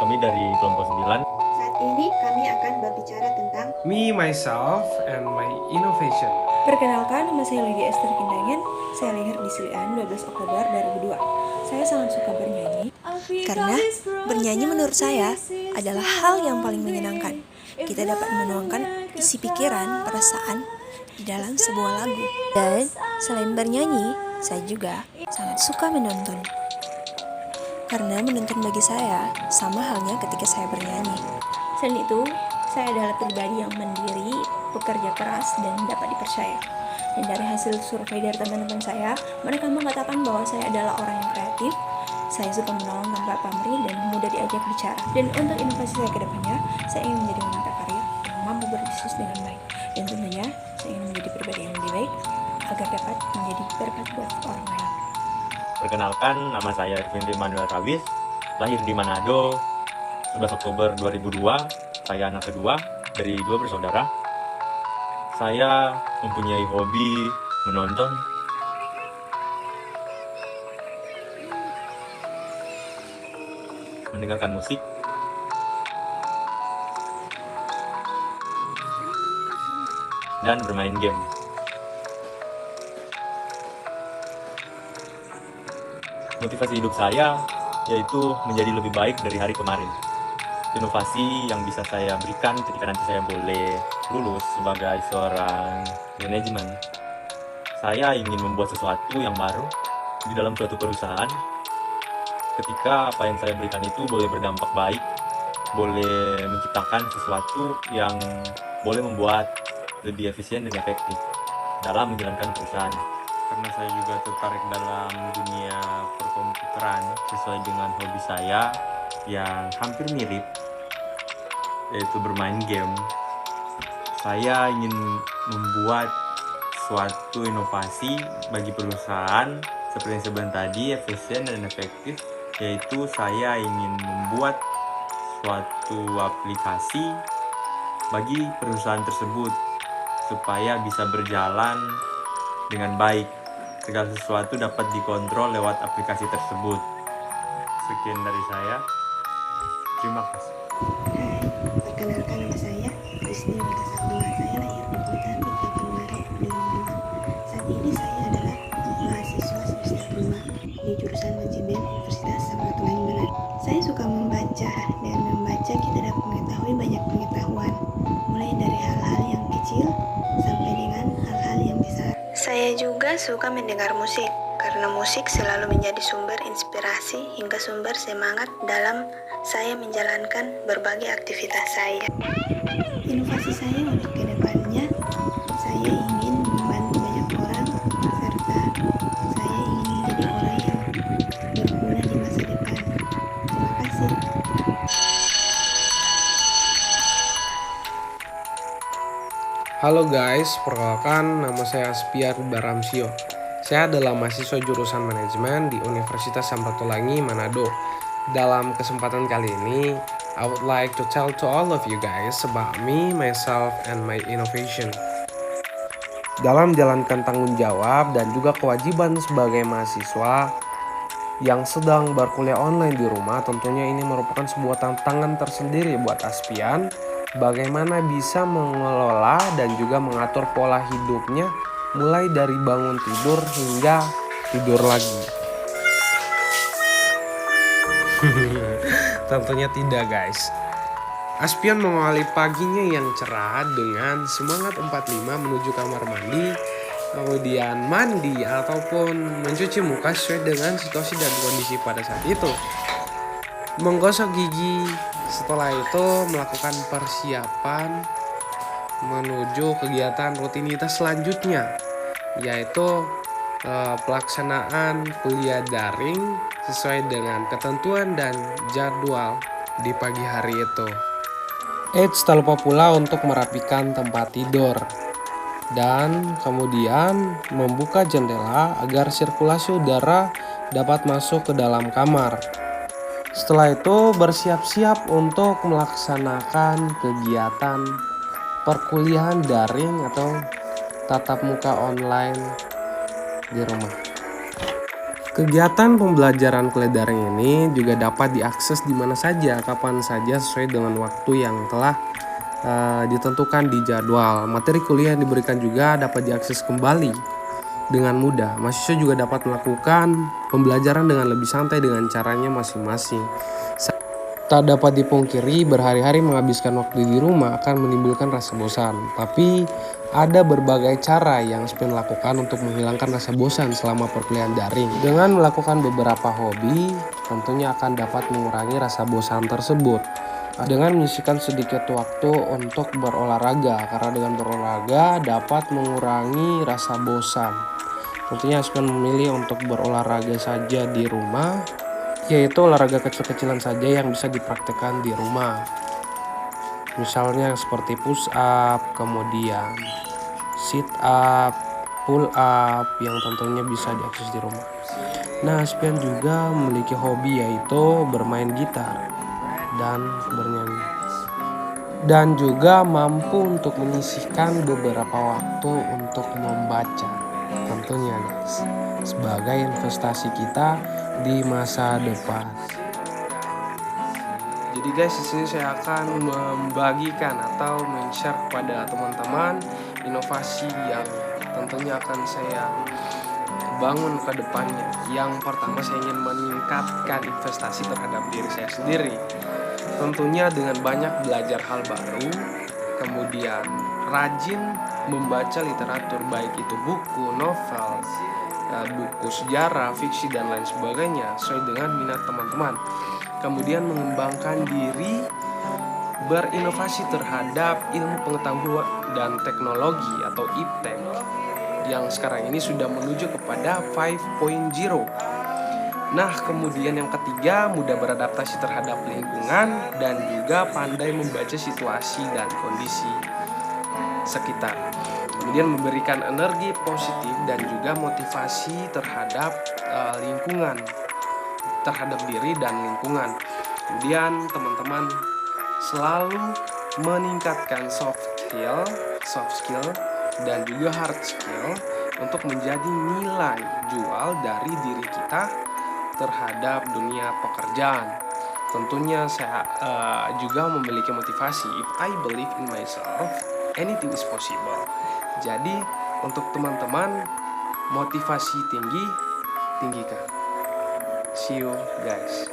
kami dari kelompok 9. Saat ini kami akan berbicara tentang Me, myself, and my innovation. Perkenalkan, nama saya Lydia Esther Kindangan. Saya lahir di Selian 12 Oktober 2002. Saya sangat suka bernyanyi Karena bernyanyi menurut saya adalah hal yang paling menyenangkan. Kita dapat menuangkan isi pikiran, perasaan di dalam sebuah lagu. Dan selain bernyanyi, saya juga sangat suka menonton. Karena menonton bagi saya sama halnya ketika saya bernyanyi. Selain itu, saya adalah pribadi yang mandiri, bekerja keras, dan dapat dipercaya. Dan dari hasil survei dari teman-teman saya, mereka mengatakan bahwa saya adalah orang yang kreatif. Saya suka menolong tanpa pamrih dan mudah diajak bicara. Dan untuk inovasi saya ke depannya, saya ingin menjadi wanita karir yang mampu berbisnis dengan baik. Dan tentunya, saya ingin menjadi pribadi yang lebih baik agar dapat menjadi berkat buat orang lain. Perkenalkan, nama saya Irvin Manuel Rawis, lahir di Manado 11 Oktober 2002. Saya anak kedua dari 2 bersaudara. Saya mempunyai hobi menonton, mendengarkan musik, dan bermain game. Motivasi hidup saya yaitu menjadi lebih baik dari hari kemarin. Inovasi yang bisa saya berikan ketika nanti saya boleh lulus sebagai seorang manajemen. Saya ingin membuat sesuatu yang baru di dalam suatu perusahaan. Ketika apa yang saya berikan itu boleh berdampak baik, boleh menciptakan sesuatu yang boleh membuat lebih efisien dan efektif dalam menjalankan perusahaan. Karena saya juga tertarik dalam dunia perkomputeran sesuai dengan hobi saya yang hampir mirip, yaitu bermain game. Saya ingin membuat suatu inovasi bagi perusahaan seperti yang sebelum tadi, efisien dan efektif, yaitu saya ingin membuat suatu aplikasi bagi perusahaan tersebut supaya bisa berjalan dengan baik. Segala sesuatu dapat dikontrol lewat aplikasi tersebut. Sekian dari saya. Terima kasih. Hai, perkenalkan nama saya Krisni Wika Sakma. Saya lahir di Kota 30 Maret 2002. Saat ini saya adalah mahasiswa semester 5 di jurusan manajemen Universitas Samratulangi Manado. Saya suka membaca. Dengan membaca kita dapat mengetahui banyak pengetahuan, mulai dari hal-hal yang kecil sampai dengan hal-hal yang besar. Saya juga suka mendengar musik, karena musik selalu menjadi sumber inspirasi hingga sumber semangat dalam saya menjalankan berbagai aktivitas saya. Inovasi saya untuk kedepannya, saya ingin membantu banyak orang, serta saya ingin menjadi orang yang berguna di masa depan. Terima kasih. Halo guys, perkenalkan nama saya Aspiar Baramsio. Saya adalah mahasiswa jurusan manajemen di Universitas Samratulangi Manado. Dalam kesempatan kali ini, I would like to tell to all of you guys about me, myself, and my innovation. Dalam menjalankan tanggung jawab dan juga kewajiban sebagai mahasiswa yang sedang berkuliah online di rumah, tentunya ini merupakan sebuah tantangan tersendiri buat Aspian. Bagaimana bisa mengelola dan juga mengatur pola hidupnya mulai dari bangun tidur hingga tidur lagi. Tentunya tidak guys. Aspian mengawali paginya yang cerah dengan semangat 45 menuju kamar mandi, kemudian mandi ataupun mencuci muka sesuai dengan situasi dan kondisi pada saat itu. Menggosok gigi, setelah itu melakukan persiapan menuju kegiatan rutinitas selanjutnya, yaitu pelaksanaan kuliah daring sesuai dengan ketentuan dan jadwal di pagi hari itu. Tak lupa pula untuk merapikan tempat tidur dan kemudian membuka jendela agar sirkulasi udara dapat masuk ke dalam kamar. Setelah itu bersiap-siap untuk melaksanakan kegiatan perkuliahan daring atau tatap muka online di rumah. Kegiatan pembelajaran kelerdaring ini juga dapat diakses di mana saja, kapan saja sesuai dengan waktu yang telah ditentukan di jadwal. Materi kuliah yang diberikan juga dapat diakses kembali dengan mudah. Mahasiswa juga dapat melakukan pembelajaran dengan lebih santai dengan caranya masing-masing. Tak dapat dipungkiri, berhari-hari menghabiskan waktu di rumah akan menimbulkan rasa bosan. Tapi ada berbagai cara yang Spion lakukan untuk menghilangkan rasa bosan selama perkuliahan daring. Dengan melakukan beberapa hobi, tentunya akan dapat mengurangi rasa bosan tersebut. Dengan menyisihkan sedikit waktu untuk berolahraga, karena dengan berolahraga dapat mengurangi rasa bosan. Tentunya Spion memilih untuk berolahraga saja di rumah, yaitu olahraga kecil-kecilan saja yang bisa dipraktekkan di rumah. Misalnya seperti push up, kemudian sit up, pull up yang tentunya bisa diakses di rumah. Nah, Spion juga memiliki hobi yaitu bermain gitar dan bernyanyi. Dan juga mampu untuk menyisihkan beberapa waktu untuk membaca. Tentunya guys, sebagai investasi kita di masa depan. Jadi guys, di sini saya akan membagikan atau men-share kepada teman-teman inovasi yang tentunya akan saya bangun ke depannya. Yang pertama, saya ingin meningkatkan investasi terhadap diri saya sendiri. Tentunya dengan banyak belajar hal baru, kemudian rajin membaca literatur, baik itu buku, novel, buku sejarah, fiksi, dan lain sebagainya sesuai dengan minat teman-teman. Kemudian mengembangkan diri, berinovasi terhadap ilmu pengetahuan dan teknologi atau iptek yang sekarang ini sudah menuju kepada 5.0. Nah, kemudian yang ketiga, mudah beradaptasi terhadap lingkungan dan juga pandai membaca situasi dan kondisi sekitar. Kemudian memberikan energi positif dan juga motivasi terhadap lingkungan, terhadap diri dan lingkungan. Kemudian teman-teman selalu meningkatkan soft skill dan juga hard skill untuk menjadi nilai jual dari diri kita terhadap dunia pekerjaan. Tentunya saya juga memiliki motivasi, if I believe in myself, anything is possible. Jadi untuk teman-teman, motivasi tinggi, tinggikan. See you guys.